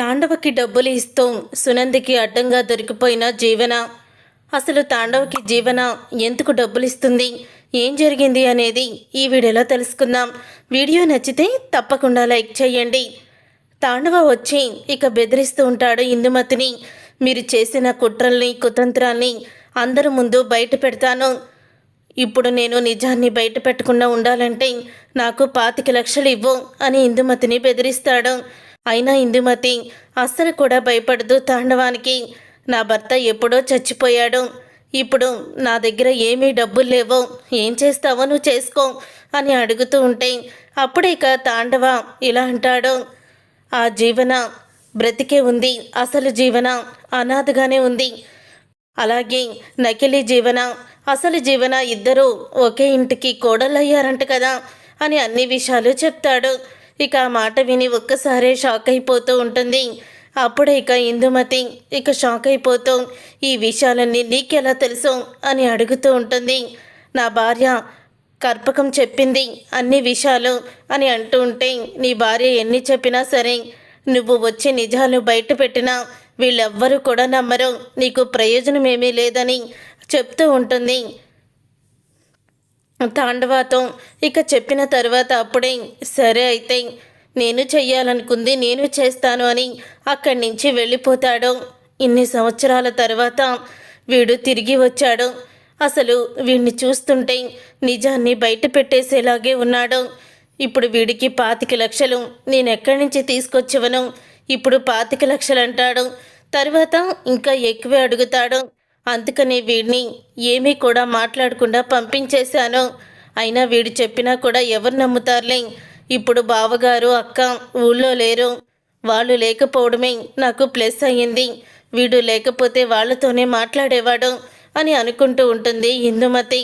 తాండవకి డబ్బులు ఇస్తూ సునందికి అడ్డంగా దొరికిపోయిన జీవన. అసలు తాండవకి జీవన ఎందుకు డబ్బులు ఇస్తుంది, ఏం జరిగింది అనేది ఈ వీడియోలో తెలుసుకుందాం. వీడియో నచ్చితే తప్పకుండా లైక్ చేయండి. తాండవ వచ్చి ఇక బెదిరిస్తూ ఉంటాడు ఇందుమతిని. మీరు చేసిన కుట్రల్ని కుతంత్రాల్ని అందరి ముందు బయట పెడతాను. ఇప్పుడు నేను నిజాన్ని బయట పెట్టకుండా ఉండాలంటే నాకు 25 లక్షలు ఇవ్వు అని ఇందుమతిని బెదిరిస్తాడు. అయినా ఇందుమతి అస్సలు కూడా భయపడదు తాండవానికి. నా భర్త ఎప్పుడో చచ్చిపోయాడు, ఇప్పుడు నా దగ్గర ఏమీ డబ్బులు లేవు, ఏం చేస్తావో నువ్వు చేసుకో అని అడుగుతూ ఉంటే అప్పుడే ఇక తాండవ ఇలా అంటాడు. ఆ జీవన బ్రతికే ఉంది, అసలు జీవన అనాథగానే ఉంది. అలాగే నకిలీ జీవన, అసలు జీవన ఇద్దరూ ఒకే ఇంటికి కోడలయ్యారంట కదా అని అన్ని విషయాలు చెప్తాడు. ఇక ఆ మాట విని ఒక్కసారే షాక్ అయిపోతూ ఉంటుంది. అప్పుడే ఇక ఇందుమతి ఇక షాక్ అయిపోతూ ఈ విషయాలన్నీ నీకెలా తెలుసు అని అడుగుతూ ఉంటుంది. నా భార్య కర్పకం చెప్పింది అన్ని విషయాలు అని అంటూ ఉంటే, నీ భార్య ఎన్ని చెప్పినా సరే నువ్వు వచ్చి నిజాలు బయట పెట్టినా వీళ్ళెవ్వరూ కూడా నమ్మరు, నీకు ప్రయోజనమేమీ లేదని చెప్తూ ఉంటుంది తాండవతో. ఇక చెప్పిన తర్వాత అప్పుడే సరే అయితే నేను చెయ్యాలనుకుంది నేను చేస్తాను అని అక్కడి నుంచి వెళ్ళిపోతాడు. ఇన్ని సంవత్సరాల తర్వాత వీడు తిరిగి వచ్చాడు. అసలు వీడిని చూస్తుంటే నిజాన్ని బయట పెట్టేసేలాగే ఉన్నాడు. ఇప్పుడు వీడికి 25 లక్షలు నేను ఎక్కడి నుంచి తీసుకొచ్చివను, ఇప్పుడు 25 లక్షలు అంటాడు. తర్వాత ఇంకా ఎక్కువే అడుగుతాడు. అందుకని వీడిని ఏమీ కూడా మాట్లాడకుండా పంపించేశాను. అయినా వీడు చెప్పినా కూడా ఎవరు నమ్ముతారులే. ఇప్పుడు బావగారు అక్క ఊళ్ళో లేరు, వాళ్ళు లేకపోవడమే నాకు ప్లస్ అయ్యింది, వీడు లేకపోతే వాళ్ళతోనే మాట్లాడేవాడు అని అనుకుంటూ ఉంటుంది ఇందుమతి.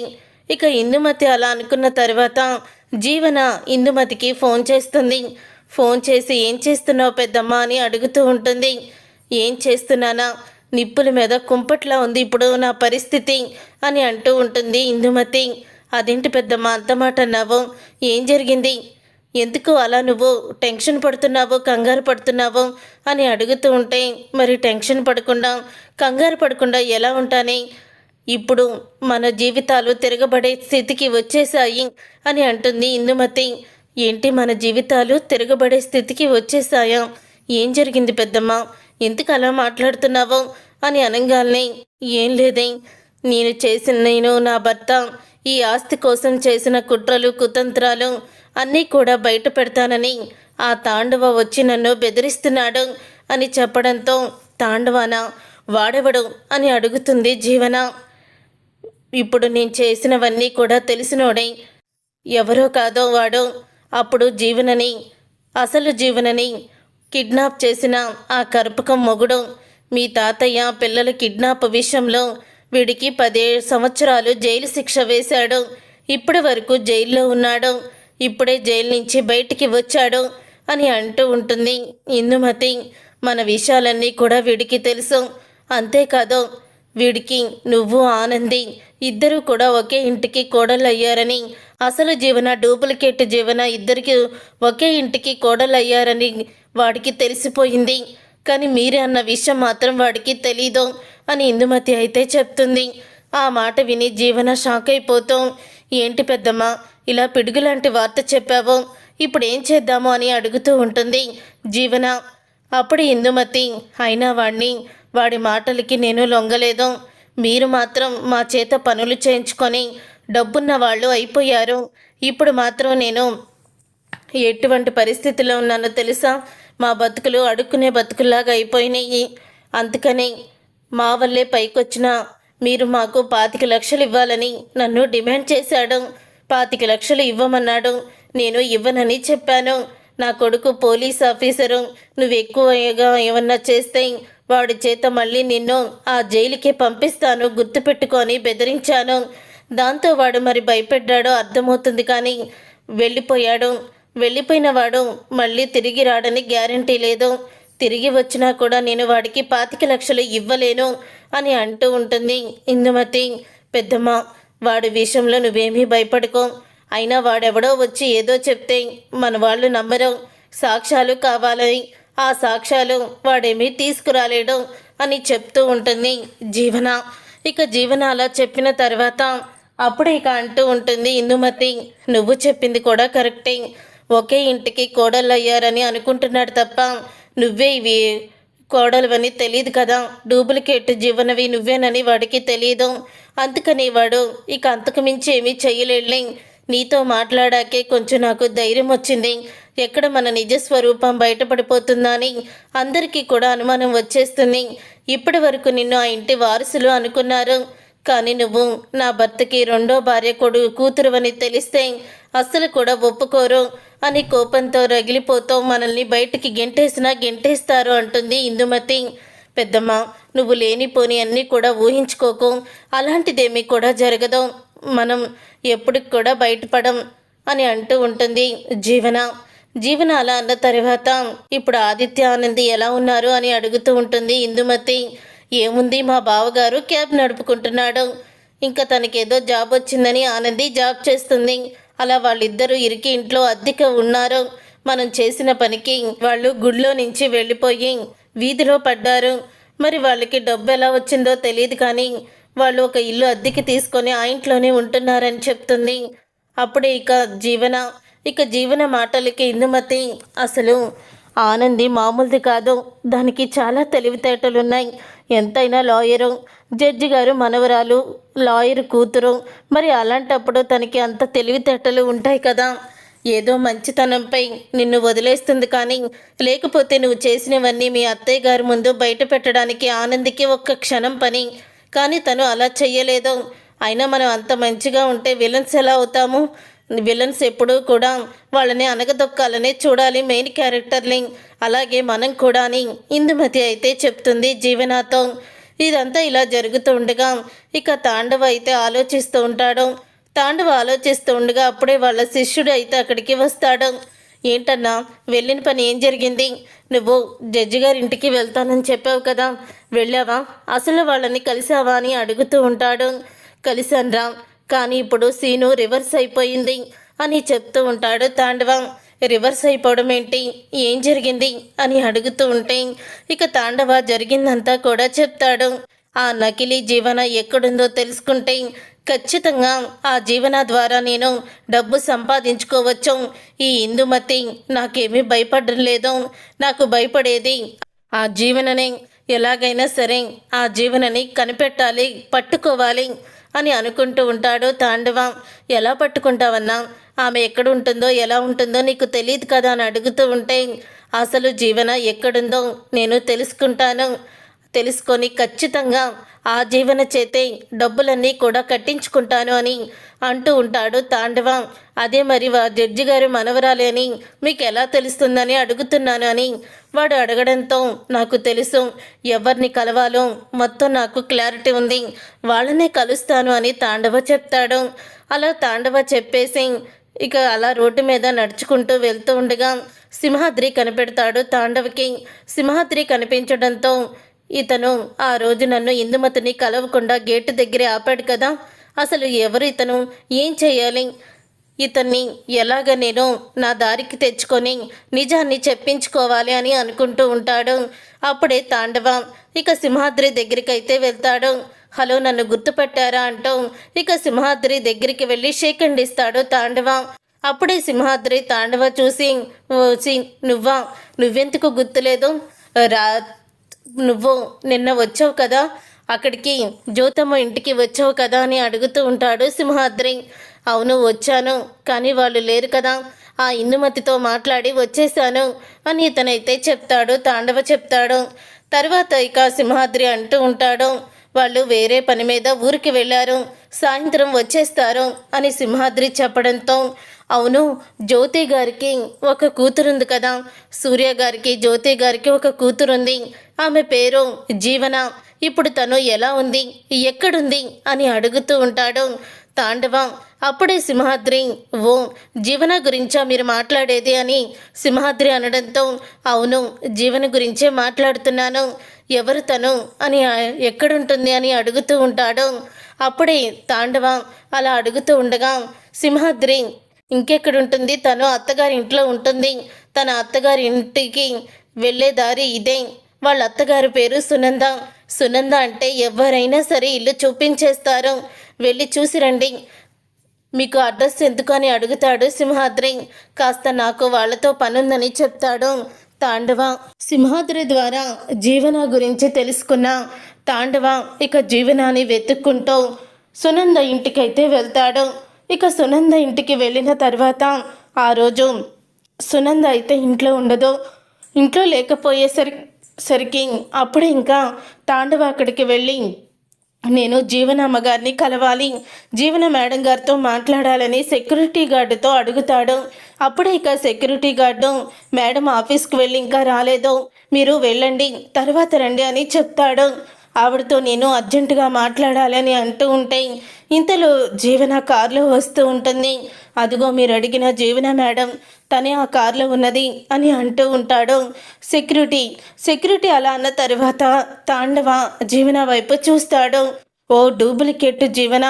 ఇక ఇందుమతి అలా అనుకున్న తర్వాత జీవన ఇందుమతికి ఫోన్ చేస్తుంది. ఫోన్ చేసి ఏం చేస్తున్నావు పెద్దమ్మ అని అడుగుతూ ఉంటుంది. ఏం చేస్తున్నానా, నిప్పుల మీద కుంపట్లా ఉంది ఇప్పుడు నా పరిస్థితి అని అంటూ ఉంటుంది ఇందుమతి. అదేంటి పెద్దమ్మ అంత మాట అన్నావు, ఏం జరిగింది, ఎందుకు అలా నువ్వు టెన్షన్ పడుతున్నావు కంగారు పడుతున్నావు అని అడుగుతూ ఉంటే, మరి టెన్షన్ పడకుండా కంగారు పడకుండా ఎలా ఉంటానే, ఇప్పుడు మన జీవితాలు తిరగబడే స్థితికి వచ్చేసాయి అని అంటుంది ఇందుమతి. ఏంటి మన జీవితాలు తిరగబడే స్థితికి వచ్చేసాయా, ఏం జరిగింది పెద్దమ్మ, ఎందుకు అలా మాట్లాడుతున్నావు అని అనగానే, ఏం లేదే, నేను నా భర్త ఈ ఆస్తి కోసం చేసిన కుట్రలు కుతంత్రాలు అన్నీ కూడా బయట పెడతానని ఆ తాండవ వచ్చి నన్ను బెదిరిస్తున్నాడు అని చెప్పడంతో, తాండవానా వాడెవడు అని అడుగుతుంది జీవన. ఇప్పుడు నేను చేసినవన్నీ కూడా తెలిసినోడే, ఎవరో కాదో వాడు. అప్పుడు జీవనని, అసలు జీవనని కిడ్నాప్ చేసిన ఆ కర్పకం మొగుడు. మీ తాతయ్య పిల్లల కిడ్నాప్ విషయంలో వీడికి 17 సంవత్సరాలు జైలు శిక్ష వేశాడు. ఇప్పటి వరకు జైల్లో ఉన్నాడు, ఇప్పుడే జైలు నుంచి బయటికి వచ్చాడు అని అంటూ ఉంటుంది ఇందుమతి. మన విషయాలన్నీ కూడా వీడికి తెలుసు. అంతేకాదు వీడికి నువ్వు ఆనంది ఇద్దరూ కూడా ఒకే ఇంటికి కోడళ్ళు అయ్యారని, అసలు జీవన డూప్లికేట్ జీవన ఇద్దరికి ఒకే ఇంటికి కోడళ్ళు అయ్యారని వాడికి తెలిసిపోయింది. కానీ మీరే అన్న విషయం మాత్రం వాడికి తెలీదు అని ఇందుమతి అయితే చెప్తుంది. ఆ మాట విని జీవన షాక్ అయిపోతాం. ఏంటి పెద్దమ్మ ఇలా పిడుగులాంటి వార్త చెప్పావు, ఇప్పుడు ఏం చేద్దాము అని అడుగుతూ ఉంటుంది జీవన. అప్పుడు ఇందుమతి, అయినా వాడి మాటలకి నేను లొంగలేదు. మీరు మాత్రం మా చేత పనులు చేయించుకొని డబ్బున్న వాళ్ళు అయిపోయారు. ఇప్పుడు మాత్రం నేను ఎటువంటి పరిస్థితిలో ఉన్నానో తెలుసా, మా బతుకులు అడుక్కునే బతుకుల్లాగా అయిపోయినాయి. అందుకని మా వల్లే పైకొచ్చిన మీరు మాకు 25 లక్షలు ఇవ్వాలని నన్ను డిమాండ్ చేశాడు. 25 లక్షలు ఇవ్వమన్నాడు, నేను ఇవ్వనని చెప్పాను. నా కొడుకు పోలీస్ ఆఫీసరు, నువ్వు ఎక్కువగా ఏమన్నా చేస్తే వాడి చేత మళ్ళీ నిన్ను ఆ జైలుకే పంపిస్తాను గుర్తుపెట్టుకొని బెదిరించాను. దాంతో వాడు మరి భయపడ్డాడో అర్థమవుతుంది, కానీ వెళ్ళిపోయిన వాడు మళ్ళీ తిరిగి రాడని గ్యారంటీ లేదు. తిరిగి వచ్చినా కూడా నేను వాడికి 25 లక్షలు ఇవ్వలేను అని అంటూ ఉంటుంది ఇందుమతి. పెద్దమ్మ వాడి విషయంలో నువ్వేమీ భయపడుకో, అయినా వాడెవడో వచ్చి ఏదో చెప్తే మన వాళ్ళు నమ్మరు, సాక్ష్యాలు కావాలని ఆ సాక్ష్యాలు వాడేమీ తీసుకురాలేడు అని చెప్తూ ఉంటుంది జీవన. ఇక జీవన అలా చెప్పిన తర్వాత అప్పుడు ఇక అంటూ ఉంటుంది ఇందుమతి, నువ్వు చెప్పింది కూడా కరెక్టే. ఒకే ఇంటికి కోడళ్ళయ్యారని అనుకుంటున్నాడు తప్ప నువ్వే ఇవి కోడలువని తెలియదు కదా. డూప్లికేట్ జీవనవి నువ్వేనని వాడికి తెలియదు. అందుకని వాడు ఇక అంతకు మించి ఏమీ చెయ్యలేడులే. నీతో మాట్లాడాకే కొంచెం నాకు ధైర్యం వచ్చింది. ఎక్కడ మన నిజస్వరూపం బయటపడిపోతుందా అని అందరికీ కూడా అనుమానం వచ్చేస్తుంది. ఇప్పటి వరకు నిన్ను ఆ ఇంటి వారసులు అనుకున్నారు. కానీ నువ్వు నా భర్తకి రెండో భార్య కూతురువని తెలిస్తే అస్సలు కూడా ఒప్పుకోరు అని కోపంతో రగిలిపోతూ మనల్ని బయటికి గెంటేస్తారు అంటుంది ఇందుమతి. పెద్దమ్మ, నువ్వు లేనిపోని అన్నీ కూడా ఊహించుకోకు. అలాంటిదేమీ కూడా జరగదు. మనం ఎప్పటికి కూడా బయటపడం అని అంటూ ఉంటుంది జీవన. జీవన అలా అన్న తర్వాత ఇప్పుడు ఆదిత్య ఆనంది ఎలా ఉన్నారు అని అడుగుతూ ఉంటుంది ఇందుమతి. ఏముంది, మా బావగారు క్యాబ్ నడుపుకుంటున్నాడు. ఇంకా తనకేదో జాబ్ వచ్చిందని ఆనంది జాబ్ చేస్తుంది. అలా వాళ్ళిద్దరూ ఇరికి ఇంట్లో అద్దెకు ఉన్నారు. మనం చేసిన పనికి వాళ్ళు గుడిలో నుంచి వెళ్ళిపోయి వీధిలో పడ్డారు. మరి వాళ్ళకి డబ్బు ఎలా వచ్చిందో తెలియదు, కానీ వాళ్ళు ఒక ఇల్లు అద్దెకి తీసుకొని ఆ ఇంట్లోనే ఉంటున్నారని చెప్తుంది. అప్పుడే ఇక జీవన మాటలకి ఇందుమతి, అసలు ఆనంది మామూలుది కాదు, దానికి చాలా తెలివితేటలున్నాయి. ఎంతైనా లాయరు, జడ్జి గారు మనవరాలు, లాయర్ కూతురు. మరి అలాంటప్పుడు తనకి అంత తెలివితేటలు ఉంటాయి కదా. ఏదో మంచితనంపై నిన్ను వదిలేస్తుంది, కానీ లేకపోతే నువ్వు చేసినవన్నీ మీ అత్తయ్య గారి ముందు బయట పెట్టడానికి ఆనందికి ఒక్క క్షణం పని. కానీ తను అలా చెయ్యలేదు. అయినా మనం అంత మంచిగా ఉంటే విలన్స్ ఎలా అవుతాము? విలన్స్ ఎప్పుడూ కూడా వాళ్ళని అనగదొక్కాలనే చూడాలి, మెయిన్ క్యారెక్టర్ని. అలాగే మనం కూడా అని ఇందుమతి అయితే చెప్తుంది జీవనాతో. ఇదంతా ఇలా జరుగుతూ ఉండగా ఇక తాండవ అయితే ఆలోచిస్తూ ఉంటాడు. తాండవ ఆలోచిస్తూ ఉండగా అప్పుడే వాళ్ళ శిష్యుడు అయితే అక్కడికి వస్తాడు. ఏంటన్నా, వెళ్ళిన పని ఏం జరిగింది? నువ్వు జడ్జి గారి ఇంటికి వెళ్తానని చెప్పావు కదా, వెళ్ళావా? అసలు వాళ్ళని కలిసావా అని అడుగుతూ ఉంటాడు. కలిసాన్రా, కానీ ఇప్పుడు సీను రివర్స్ అయిపోయింది అని చెప్తూ ఉంటాడు తాండవ. రివర్స్ అయిపోవడం ఏంటి, ఏం జరిగింది అని అడుగుతూ ఉంటే ఇక తాండవ జరిగిందంతా కూడా చెప్తాడు. ఆ నకిలీ జీవన ఎక్కడుందో తెలుసుకుంటే ఖచ్చితంగా ఆ జీవన ద్వారా నేను డబ్బు సంపాదించుకోవచ్చు. ఈ ఇందుమతి నాకేమీ భయపడడం లేదు. నాకు భయపడేది ఆ జీవననే. ఎలాగైనా సరే ఆ జీవనని కనిపెట్టాలి, పట్టుకోవాలి అని అనుకుంటూ ఉంటాడు తాండవ. ఎలా పట్టుకుంటావన్నా? ఆమె ఎక్కడ ఉంటుందో ఎలా ఉంటుందో నీకు తెలియదు కదా అని అడుగుతూ ఉంటే, అసలు జీవన ఎక్కడుందో నేను తెలుసుకుంటాను. తెలుసుకొని ఖచ్చితంగా ఆ జీవన చేతే డబ్బులన్నీ కూడా కట్టించుకుంటాను అని అంటూ ఉంటాడు తాండవ. అదే మరి జడ్జి గారు మనవరాలి అని మీకు ఎలా తెలుస్తుందని అడుగుతున్నాను అని వాడు అడగడంతో, నాకు తెలుసు, ఎవరిని కలవాలో మొత్తం నాకు క్లారిటీ ఉంది, వాళ్ళనే కలుస్తాను అని తాండవ చెప్తాడు. అలా తాండవ చెప్పేసి ఇక అలా రోడ్డు మీద నడుచుకుంటూ వెళ్తూ ఉండగా సింహాద్రి కనిపెడతాడు తాండవకి. సింహాద్రి కనిపించడంతో, ఇతను ఆ రోజు నన్ను ఇందుమతిని కలవకుండా గేటు దగ్గరే ఆపాడు కదా, అసలు ఎవరు ఇతను, ఏం చేయాలి, ఇతన్ని ఎలాగ నేను నా దారికి తెచ్చుకొని నిజాన్ని చెప్పించుకోవాలి అని అనుకుంటూ ఉంటాడు. అప్పుడే తాండవ ఇక సింహాద్రి దగ్గరికి అయితే వెళ్తాడు. హలో, నన్ను గుర్తుపట్టారా అంటూ ఇక సింహాద్రి దగ్గరికి వెళ్ళి షేక్ హ్యాండ్ ఇస్తాడు తాండవ. అప్పుడే సింహాద్రి తాండవ చూసి, ఓసి నువ్వా, నువ్వెందుకు గుర్తులేదు? నువ్వు నిన్న వచ్చావు కదా అక్కడికి, జ్యోతమ్మ ఇంటికి వచ్చావు కదా అని అడుగుతూ ఉంటాడు సింహాద్రి. అవును వచ్చాను, కానీ వాళ్ళు లేరు కదా, ఆ ఇందుమతితో మాట్లాడి వచ్చేసాను అని ఇతనైతే చెప్తాడు. తాండవ చెప్తాడు. తర్వాత ఇక సింహాద్రి అంటూ ఉంటాడు, వాళ్ళు వేరే పని మీద ఊరికి వెళ్ళారు, సాయంత్రం వచ్చేస్తారు అని సింహాద్రి చెప్పడంతో, అవును, జ్యోతి గారికి ఒక కూతురుంది కదా, సూర్య గారికి జ్యోతి గారికి ఒక కూతురుంది, ఆమె పేరు జీవన. ఇప్పుడు తను ఎలా ఉంది, ఎక్కడుంది అని అడుగుతూ ఉంటాడు తాండవ. అప్పుడే సింహాద్రి, ఓ జీవన గురించా మీరు మాట్లాడేది అని సింహాద్రి అనడంతో, అవును, జీవన గురించే మాట్లాడుతున్నాను, ఎవరు తను అని, ఎక్కడుంటుంది అని అడుగుతూ ఉంటాడు. అప్పుడే తాండవ అలా అడుగుతూ ఉండగా సింహాద్రి, ఇంకెక్కడుంటుంది, తను అత్తగారి ఇంట్లో ఉంటుంది, తన అత్తగారి ఇంటికి వెళ్ళే దారి ఇదే. వాళ్ళ అత్తగారి పేరు సునంద. సునంద అంటే ఎవరైనా సరే ఇల్లు చూపించేస్తారు. వెళ్ళి చూసి రండి. మీకు అడ్రస్ ఎందుకు అని అడుగుతాడు సింహాద్రి. కాస్త నాకు వాళ్ళతో పనుందని చెప్తాడు తాండవ. సింహాద్రి ద్వారా జీవన గురించి తెలుసుకున్న తాండవ ఇక జీవనాన్ని వెతుక్కుంటూ సునంద ఇంటికైతే వెళ్తాడు. ఇక సునంద ఇంటికి వెళ్ళిన తర్వాత ఆ రోజు సునంద అయితే ఇంట్లో ఉండదు. ఇంట్లో లేకపోయేసరికి అప్పుడే ఇంకా తాండవ అక్కడికి వెళ్ళి నేను జీవన అమ్మగారిని కలవాలి, జీవన మేడం గారితో మాట్లాడాలని సెక్యూరిటీ గార్డుతో అడుగుతాడు. అప్పుడే ఇక సెక్యూరిటీ గార్డు మేడం ఆఫీస్కి వెళ్ళి ఇంకా రాలేదు, మీరు వెళ్ళండి తర్వాత రండి అని చెప్తాడు. ఆవిడతో నేను అర్జెంటుగా మాట్లాడాలని అంటూ ఉంటే ఇంతలో జీవన కారులో వస్తూ ఉంటుంది. అదిగో మీరు అడిగిన జీవన మేడం, తనే ఆ కారులో ఉన్నది అని అంటూ ఉంటాడు సెక్యూరిటీ అలా అన్న తర్వాత తాండవ జీవన వైపు చూస్తాడు. ఓ డూప్లికేట్ జీవన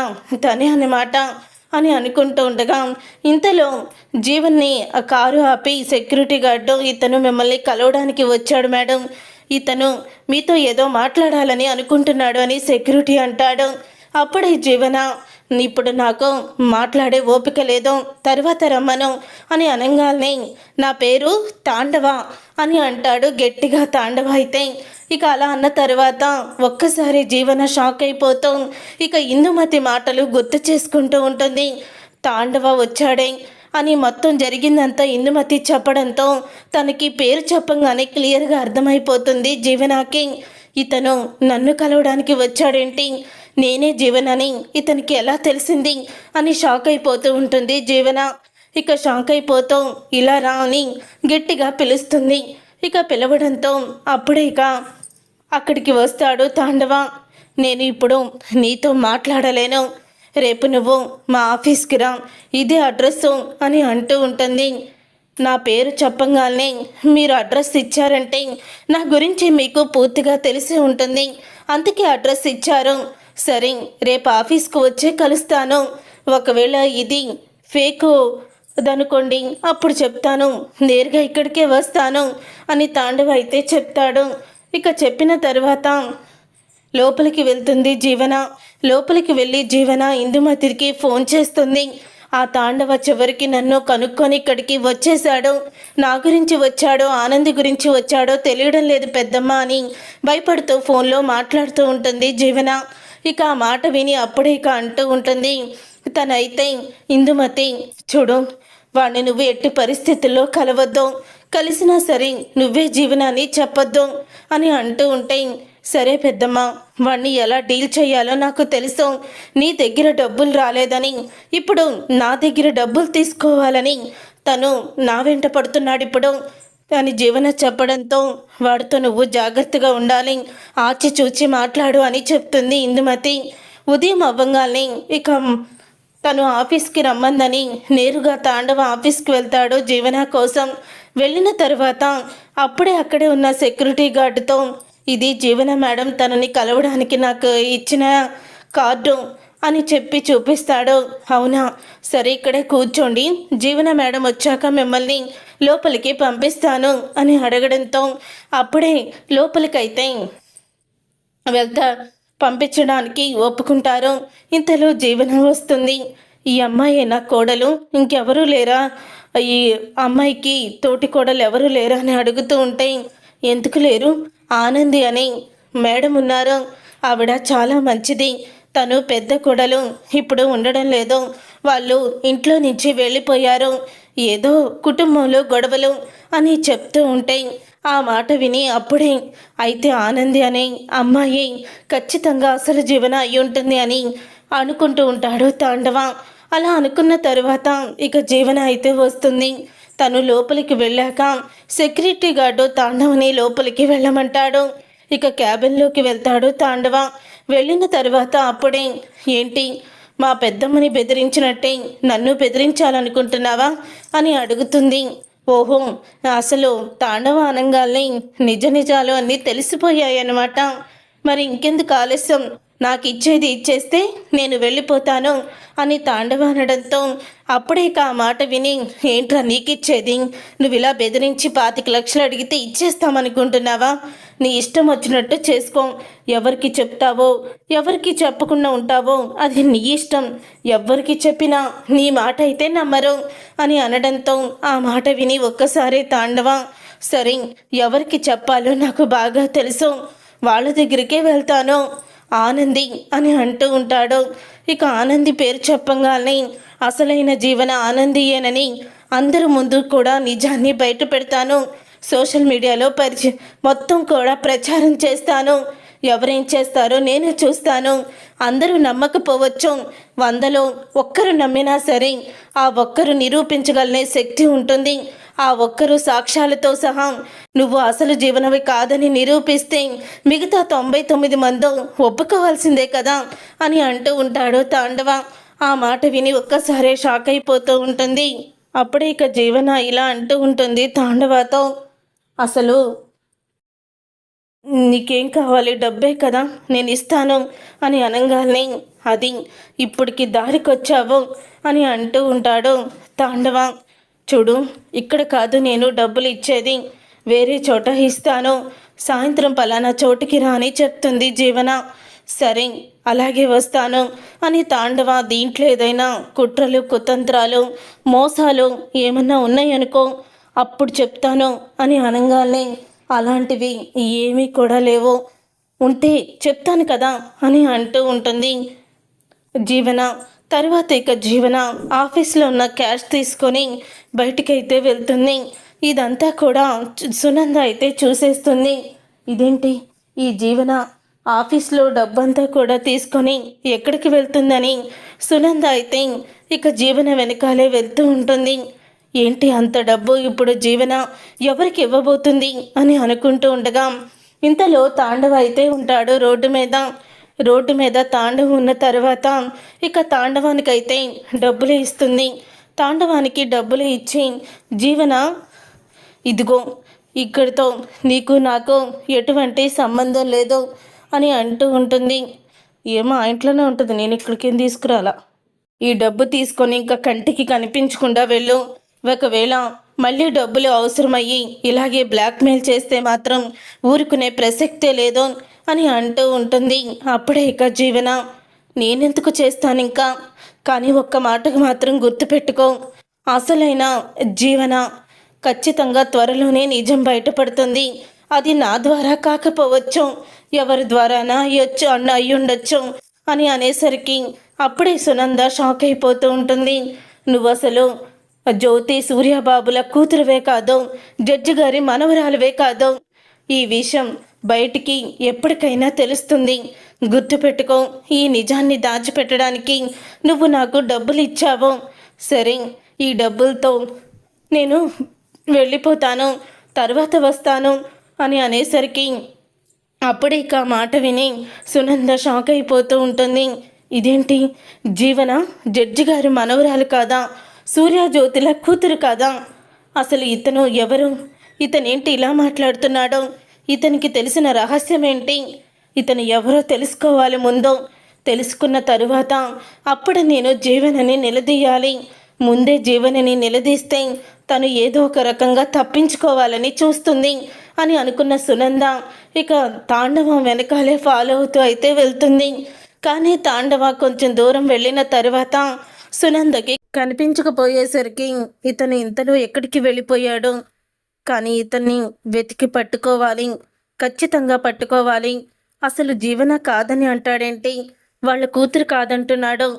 తనే అన్నమాట అని అనుకుంటూ ఉండగా ఇంతలో జీవన్ని ఆ కారు ఆపి సెక్యూరిటీ గార్డు, ఇతను మిమ్మల్ని కలవడానికి వచ్చాడు మేడం, ఇతను మీతో ఏదో మాట్లాడాలని అనుకుంటున్నాడు అని సెక్యూరిటీ అంటాడు. అప్పుడే జీవన, ఇప్పుడు నాకు మాట్లాడే ఓపిక లేదు, తర్వాత రమ్మను అని అనగానే నా పేరు తాండవ అని అంటాడు గట్టిగా తాండవ. అయితే ఇక అలా అన్న తర్వాత ఒక్కసారి జీవన షాక్ అయిపోతూ ఇక ఇందుమతి మాటలు గుర్తు చేసుకుంటూ ఉంటుంది. తాండవ వచ్చాడే అని మొత్తం జరిగిందంతా ఇందుమతి చెప్పడంతో తనకి పేరు చెప్పంగానే క్లియర్గా అర్థమైపోతుంది జీవనాకి. ఇతను నన్ను కలవడానికి వచ్చాడేంటి, నేనే జీవనని ఇతనికి ఎలా తెలిసింది అని షాక్ అయిపోతూ ఉంటుంది జీవన. ఇక షాక్ అయిపోతూ ఇలా రా అని గట్టిగా పిలుస్తుంది. ఇక పిలవడంతో అప్పుడే ఇక అక్కడికి వస్తాడు తాండవ. నేను ఇప్పుడు నీతో మాట్లాడలేను, రేపు నువ్వు మా ఆఫీస్కి రా, ఇదే అడ్రస్సు అని అంటూ ఉంటుంది. నా పేరు చెప్పగానే మీరు అడ్రస్ ఇచ్చారంటే నా గురించి మీకు పూర్తిగా తెలిసి ఉంటుంది, అందుకే అడ్రస్ ఇచ్చారు. సరే, రేపు ఆఫీస్కు వచ్చి కలుస్తాను. ఒకవేళ ఇది ఫేకు దనుకోండి, అప్పుడు చెప్తాను, నేరుగా ఇక్కడికే వస్తాను అని తాండవ అయితే చెప్తాడు. ఇక చెప్పిన తర్వాత లోపలికి వెళ్తుంది జీవన. లోపలికి వెళ్ళి జీవన ఇందుమతికి ఫోన్ చేస్తుంది. ఆ తాండవ చివరికి నన్ను కనుక్కొని ఇక్కడికి వచ్చేశాడు, నా గురించి వచ్చాడో ఆనంది గురించి వచ్చాడో తెలియడం లేదు పెద్దమ్మ అని భయపడుతూ ఫోన్లో మాట్లాడుతూ ఉంటుంది జీవన. ఇక ఆ మాట విని అప్పుడే ఇక అంటూ ఉంటుంది తనైతే, ఇందుమతి చూడు, వాడిని నువ్వు ఎట్టి పరిస్థితుల్లో కలవద్దు, కలిసినా సరే నువ్వే జీవనాన్ని చెప్పొద్దు అని అంటూ ఉంటే, సరే పెద్దమ్మ, వాణ్ణి ఎలా డీల్ చేయాలో నాకు తెలుసు, నీ దగ్గర డబ్బులు రాలేదని ఇప్పుడు నా దగ్గర డబ్బులు తీసుకోవాలని తను నా వెంట పడుతున్నాడు ఇప్పుడు అని జీవన చెప్పడంతో, వాడితో నువ్వు జాగ్రత్తగా ఉండాలి, ఆచి చూచి మాట్లాడు అని చెప్తుంది ఇందుమతి. ఉదయం అవ్వగానే ఇక తను ఆఫీస్కి రమ్మందని నేరుగా తాండవ ఆఫీస్కి వెళ్తాడు జీవన కోసం. వెళ్ళిన తర్వాత అప్పుడే అక్కడే ఉన్న సెక్యూరిటీ గార్డుతో, ఇది జీవన మేడం తనని కలవడానికి నాకు ఇచ్చిన కార్డు అని చెప్పి చూపిస్తాడు. అవునా, సరే ఇక్కడే కూర్చోండి, జీవన మేడం వచ్చాక మిమ్మల్ని లోపలికి పంపిస్తాను అని అడగడంతో అప్పుడే లోపలికైతే వెళ్తా పంపించడానికి ఒప్పుకుంటారు. ఇంతలో జీవన వస్తుంది. ఈ అమ్మాయి నా కోడలు, ఇంకెవరూ లేరా, ఈ అమ్మాయికి తోటి కోడలు ఎవరు లేరా అని అడుగుతూ ఉంటే, ఎందుకు లేరు, ఆనంది అని మేడం ఉన్నారు, ఆవిడ చాలా మంచిది, తను పెద్ద కోడలు ఇప్పుడు ఉండడం లేదు, వాళ్ళు ఇంట్లో నుంచి వెళ్ళిపోయారు, ఏదో కుటుంబంలో గొడవలు అని చెప్తూ ఉంటే ఆ మాట విని అప్పుడే, అయితే ఆనంది అనే అమ్మాయి ఖచ్చితంగా అసలు జీవన అయి ఉంటుంది అని అనుకుంటూ ఉంటాడు తాండవ. అలా అనుకున్న తరువాత ఇక జీవన అయితే వస్తుంది. తను లోపలికి వెళ్ళాక సెక్యూరిటీ గార్డు తాండవని లోపలికి వెళ్ళమంటాడు. ఇక క్యాబిన్లోకి వెళ్తాడు తాండవ. వెళ్ళిన తర్వాత అప్పుడే, ఏంటి మా పెద్దమ్మని బెదిరించినట్టే నన్ను బెదిరించాలనుకుంటున్నావా అని అడుగుతుంది. ఓహో, అసలు తాండవ అనంగాల్ని నిజాలు అన్నీ తెలిసిపోయాయి అన్నమాట. మరి ఇంకెందుకు ఆలస్యం, నాకు ఇచ్చేది ఇచ్చేస్తే నేను వెళ్ళిపోతాను అని తాండవ అనడంతో అప్పుడే ఆ మాట విని, ఏంట్రా నీకిచ్చేది? నువ్వు ఇలా బెదిరించి 25 లక్షలు అడిగితే ఇచ్చేస్తామనుకుంటున్నావా? నీ ఇష్టం వచ్చినట్టు చేసుకో. ఎవరికి చెప్తావో ఎవరికి చెప్పకుండా ఉంటావో అది నీ ఇష్టం. ఎవరికి చెప్పినా నీ మాట అయితే నమ్మరు అని అనడంతో ఆ మాట విని ఒక్కసారి తాండవ, సరే ఎవరికి చెప్పాలో నాకు బాగా తెలుసు, వాళ్ళ దగ్గరికే వెళ్తాను ఆనంది అని అంటూ ఉంటాడు. ఇక ఆనంది పేరు చెప్పగానే అసలైన జీవన ఆనందియేనని అందరి ముందు కూడా నిజాన్ని బయట పెడతాను, సోషల్ మీడియాలో మొత్తం కూడా ప్రచారం చేస్తాను, ఎవరేం చేస్తారో నేను చూస్తాను. అందరూ నమ్మకపోవచ్చు, 100లో ఒక్కరు నమ్మినా సరే ఆ ఒక్కరు నిరూపించగలనే శక్తి ఉంటుంది. ఆ ఒక్కరు సాక్ష్యాలతో సహా నువ్వు అసలు జీవనవి కాదని నిరూపిస్తే మిగతా 99 మందో ఒప్పుకోవాల్సిందే కదా అని అంటూ ఉంటాడు తాండవ. ఆ మాట విని ఒక్కసారే షాక్ అయిపోతూ ఉంటుంది. అప్పుడే ఇక జీవన ఇలా అంటూ ఉంటుంది తాండవతో, అసలు నీకేం కావాలి? డబ్బే కదా, నేను ఇస్తాను అని అనగానే, అది ఇప్పటికి దారికొచ్చావు అని అంటూ ఉంటాడు తాండవ. చూడు, ఇక్కడ కాదు నేను డబ్బులు ఇచ్చేది, వేరే చోట ఇస్తాను, సాయంత్రం పలానా చోటుకి రాని చెప్తుంది జీవన. సరే అలాగే వస్తాను అని తాండవ దీంట్లో ఏదైనా కుట్రలు కుతంత్రాలు మోసాలు ఏమన్నా ఉన్నాయనుకో అప్పుడు చెప్తాను అని అనగానే, అలాంటివి ఏమీ కూడా లేవు, ఉంటే చెప్తాను కదా అని అంటూ ఉంటుంది జీవన. తర్వాత ఇక జీవన ఆఫీస్లో ఉన్న క్యాష్ తీసుకొని బయటికైతే వెళ్తుంది. ఇదంతా కూడా సునంద అయితే చూసేస్తుంది. ఇదేంటి ఈ జీవన ఆఫీస్లో డబ్బంతా కూడా తీసుకొని ఎక్కడికి వెళ్తుందని సునంద అయితే ఇక జీవన వెనకాలే వెళ్తూ ఉంటుంది. ఏంటి అంత డబ్బు ఇప్పుడు జీవన ఎవరికి ఇవ్వబోతుంది అని అనుకుంటూ ఉండగా ఇంతలో తాండవ అయితే ఉంటాడు రోడ్డు మీద తాండవ ఉన్న తర్వాత ఇక తాండవానికైతే డబ్బులు ఇస్తుంది. తాండవానికి డబ్బులు ఇచ్చి, జీవన ఇదిగో ఇక్కడితో నీకు నాకు ఎటువంటి సంబంధం లేదు అని అంటూ ఉంటుంది. ఏమో ఆ ఇంట్లోనే ఉంటుంది, నేను ఇక్కడికి తీసుకురాలా, ఈ డబ్బు తీసుకొని ఇంకా కంటికి కనిపించకుండా వెళ్ళు, ఒకవేళ మళ్ళీ డబ్బులు అవసరమయ్యి ఇలాగే బ్లాక్మెయిల్ చేస్తే మాత్రం ఊరుకునే ప్రసక్తే లేదు అని అంటూ ఉంటుంది. అప్పుడే ఇక జీవన, నేనెందుకు చేస్తాను ఇంకా, కానీ ఒక్క మాటకు మాత్రం గుర్తుపెట్టుకో, అసలైన జీవన ఖచ్చితంగా త్వరలోనే నిజం బయటపడుతుంది. అది నా ద్వారా కాకపోవచ్చు, ఎవరి ద్వారానా అయ్యుండొచ్చు అని అనేసరికి అప్పుడే సునంద షాక్ అయిపోతూ ఉంటుంది. నువ్వు అసలు జ్యోతి సూర్యబాబుల కూతురువే కాదు, జడ్జి గారి మనవరాలువే కాదు, ఈ విషయం బయటికి ఎప్పటికైనా తెలుస్తుంది, గుర్తుపెట్టుకో. ఈ నిజాన్ని దాచిపెట్టడానికి నువ్వు నాకు డబ్బులు ఇచ్చావు, సరే ఈ డబ్బులతో నేను వెళ్ళిపోతాను, తర్వాత వస్తాను అని అనేసరికి అప్పుడే ఇక మాట విని సునంద షాక్ అయిపోతూ ఉంటుంది. ఇదేంటి జీవన జడ్జి గారి మనవరాలు కాదా, సూర్యజ్యోతిల కూతురు కాదా, అసలు ఇతను ఎవరు, ఇతనేంటి ఇలా మాట్లాడుతున్నాడో, ఇతనికి తెలిసిన రహస్యం ఏంటి, ఇతను ఎవరో తెలుసుకోవాలి ముందు, తెలుసుకున్న తరువాత అప్పుడు నేను జీవనని నిలదీయాలి, ముందే జీవనని నిలదీస్తే తను ఏదో ఒక రకంగా తప్పించుకోవాలని చూస్తుంది అని అనుకున్న సునంద ఇక తాండవం వెనకాలే ఫాలో అవుతూ అయితే వెళ్తుంది. కానీ తాండవ కొంచెం దూరం వెళ్ళిన తర్వాత సునందకి కనిపించకపోయేసరికి ఇతను ఇంతలో ఎక్కడికి వెళ్ళిపోయాడు, కానీ ఇతన్ని వెతికి పట్టుకోవాలి, ఖచ్చితంగా పట్టుకోవాలి. అసలు జీవన కాదని అంటాడేంటి, వాళ్ళ కూతురు కాదంటున్నాడు.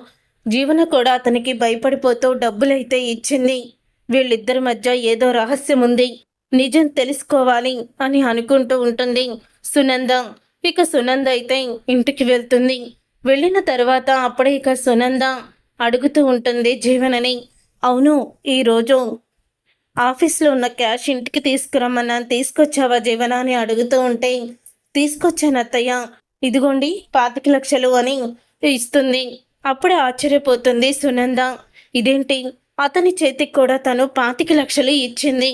జీవన కూడా అతనికి భయపడిపోతూ డబ్బులైతే ఇచ్చింది. వీళ్ళిద్దరి మధ్య ఏదో రహస్యం ఉంది, నిజం తెలుసుకోవాలి అని అనుకుంటూ ఉంటుంది సునంద. ఇక సునంద అయితే ఇంటికి వెళ్తుంది. వెళ్ళిన తర్వాత అప్పుడే ఇక సునంద అడుగుతూ ఉంటుంది జీవనని, అవును ఈరోజు ఆఫీస్లో ఉన్న క్యాష్ ఇంటికి తీసుకురమ్మన్నాను, తీసుకొచ్చావా జీవన అని అడుగుతూ ఉంటే, తీసుకొచ్చాను అత్తయ్య, ఇదిగోండి 25 లక్షలు అని ఇస్తుంది. అప్పుడే ఆశ్చర్యపోతుంది సునంద, ఇదేంటి అతని చేతికి కూడా తను 25 లక్షలు ఇచ్చింది,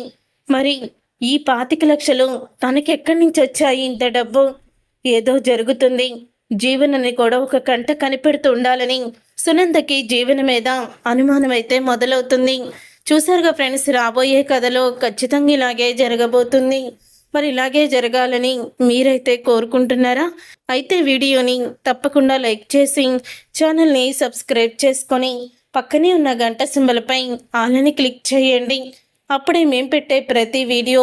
మరి ఈ 25 లక్షలు తనకెక్కడి నుంచి వచ్చాయి ఇంత డబ్బు, ఏదో జరుగుతుంది, జీవనని కూడా ఒక కంట కనిపెడుతూ ఉండాలని సునందకి జీవన మీద అనుమానం అయితే మొదలవుతుంది. చూసారుగా ఫ్రెండ్స్, రాబోయే కథలో ఖచ్చితంగా ఇలాగే జరగబోతుంది. మరి ఇలాగే జరగాలని మీరైతే కోరుకుంటున్నారా? అయితే వీడియోని తప్పకుండా లైక్ చేసి ఛానల్ని సబ్స్క్రైబ్ చేసుకొని పక్కనే ఉన్న గంట సింబల్పై ఆలని క్లిక్ చేయండి. అప్పుడే మేము పెట్టే ప్రతి వీడియో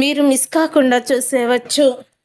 మీరు మిస్ కాకుండా చూసేవచ్చు.